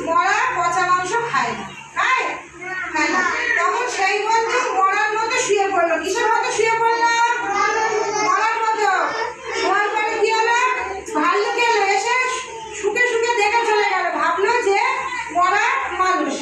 মরা পচা মাংস খায় না, খায় খায় না। তখন সেই বন্ধু মরার মতো শুয়ে পড়লো। কিসের মতো শুয়ে পড়লো? মরার মতো। শোয়ার পরে কি হলো? ভাল্লুক এলো, এসে শুকে শুকে দেখে চলে গেল। ভাবলো যে মরা মানুষ,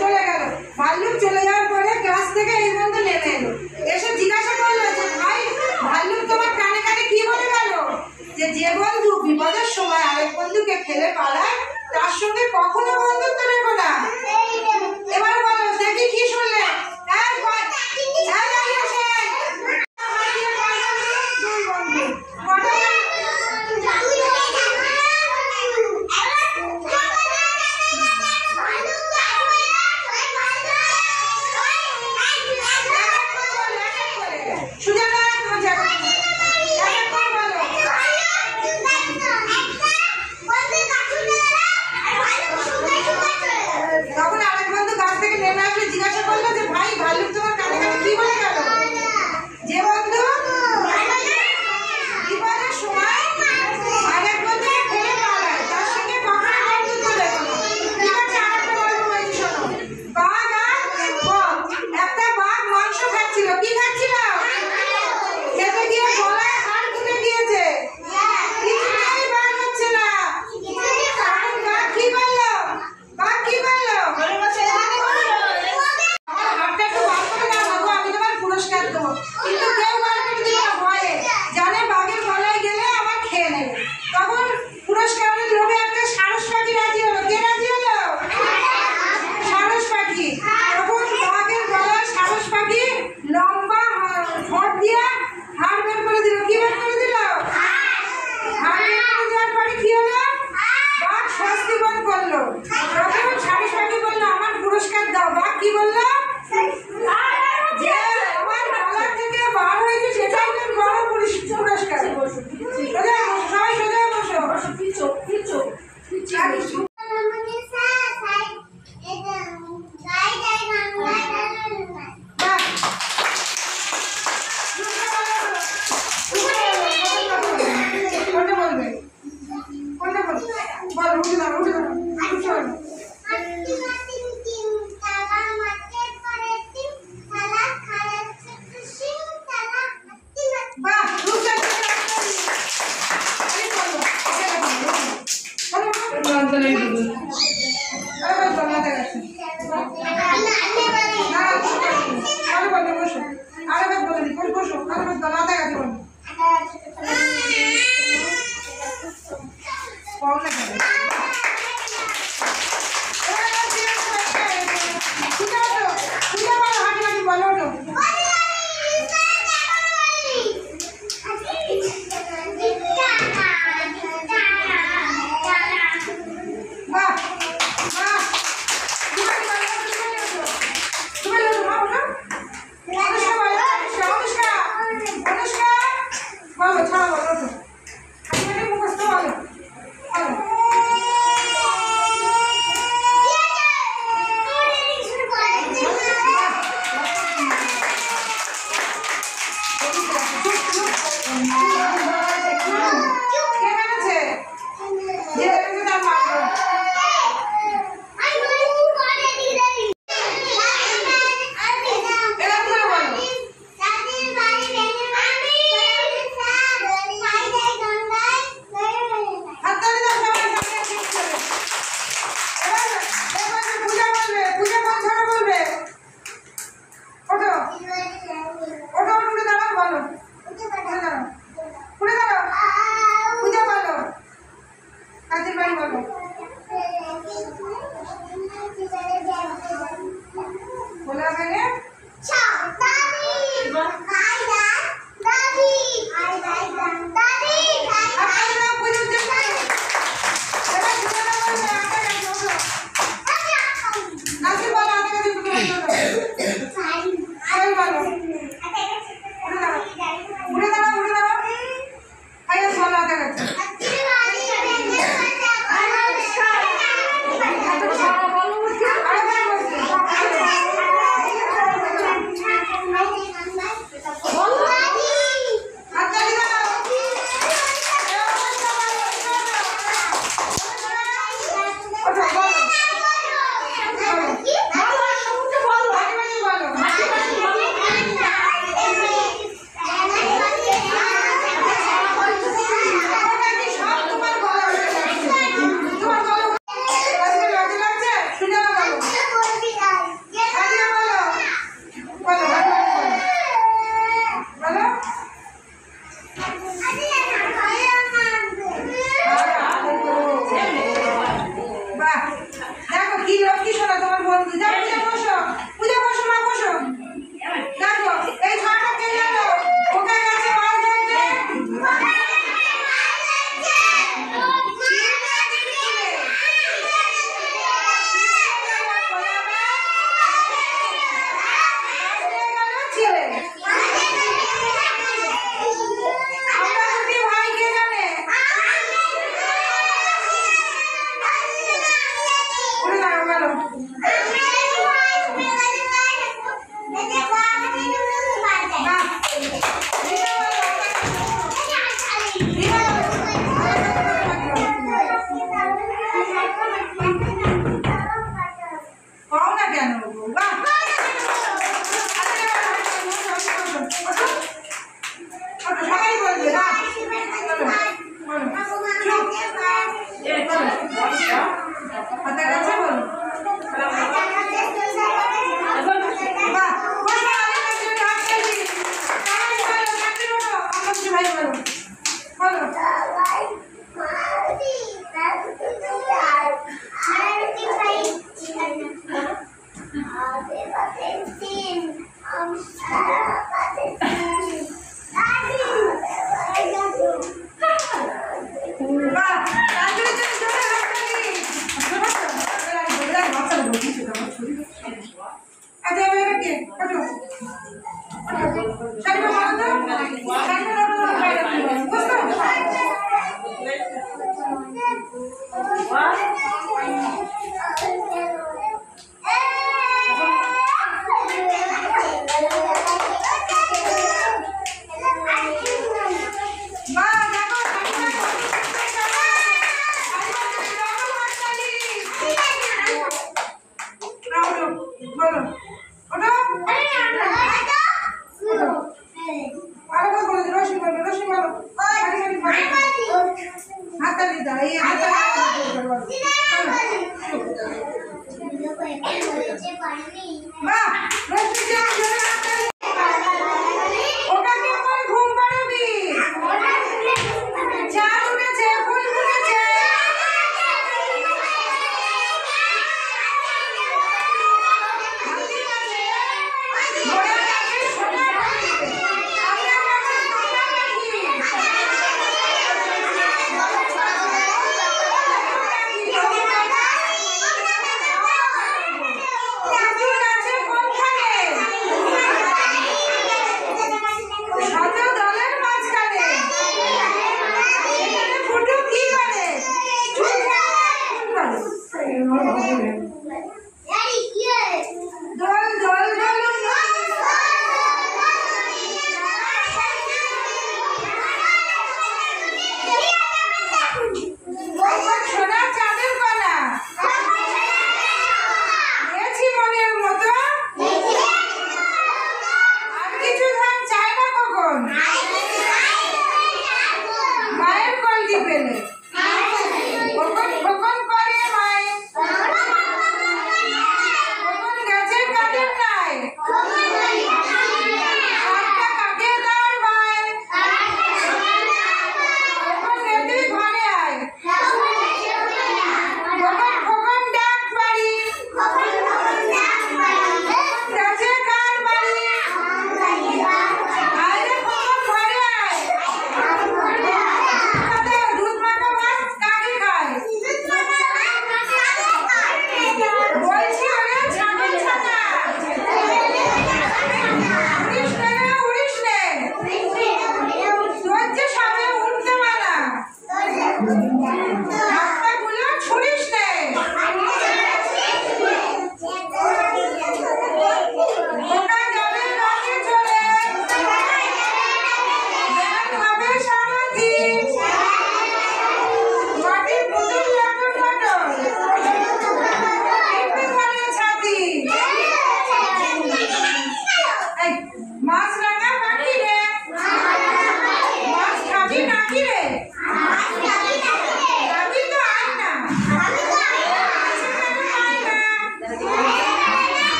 চলে গেল। ভাল্লুক চলে যাওয়ার পরে গাছ থেকে এই বন্ধু নেমে এলো, এসে জিজ্ঞাসা করলো যে ভাই, ভাল্লুক তোমার কানে কানে কি বলে গেল? যে বন্ধু বিপদের সময় আরেক বন্ধুকে ফেলে পালায় তার সঙ্গে কখনো বন্ধুত্ব রেখো না। এবার বলো দেখি কি শুনলে? তখন আরেক বন্ধু গাছ থেকে নেমে আসলে জিজ্ঞাসা করলো যে ভাই, ভাল্লুক তোমার কানে কানে কি বলে গেল? যে বন্ধু বিপদের সময় আরেক বন্ধুকে ফেলে পালায় তার সঙ্গে কখনো বন্ধুত্ব রেখো না। ঠিক আছে, আরেকটা গল্প বলছি শোনো। বাঘ আর বক। একটা বাঘ মাংস খাচ্ছিল। কি খাচ্ছিল? খেতে গিয়ে গলায় হাড় ফুটে গিয়েছে, কিছুতেই বার হচ্ছে না। তখন বাঘ কি করলো? বাঘ কি করলো? আমার হাতটা একটু বার করে দাও না গো, আমি তোমার পুরস্কার দেবো। কিন্তু কেউ বার করে দিল না, ভয়ে, জানে বাঘের গলায় গেলে আমার খেয়ে নেবে। তখন পুরস্কারের লোভে একটা সারস পাখি রাজি হলো। কে রাজি হলো? সারস পাখি। তখন বাঘের গলায় সারস পাখি লম্বা ঠোঁট দিয়ে হাড় বের করে দিল। কি বের করে দিল? হাড় বের করে দেওয়ার পরে কি হলো? বাঘ স্বস্তি বোধ করলো। তখন সারস পাখি বললো আমার পুরস্কার দাও। বাঘ কি বললো? যে আমার গলা থেকে বার হয়েছে সেটাই তোর বড় পুরস্কার। সোজা বসো, সবাই সোজা বসো। কোনটা বলবে? কোনটা বলবে? বলো, উঠে দাও, উঠে দাও, উঠে দাও। বাহ, খুব সুন্দর। বলো, ছাড়া বলো, মুখস্থ বলো, বলো। দেখো কি লক্ষ্মী শোনা তোমার বন্ধু। যাও পূজা বসো মা বসো। দেখো এই ছোটটা কে জানো? ওকে গেছে মাছ ধরতে। Gracias.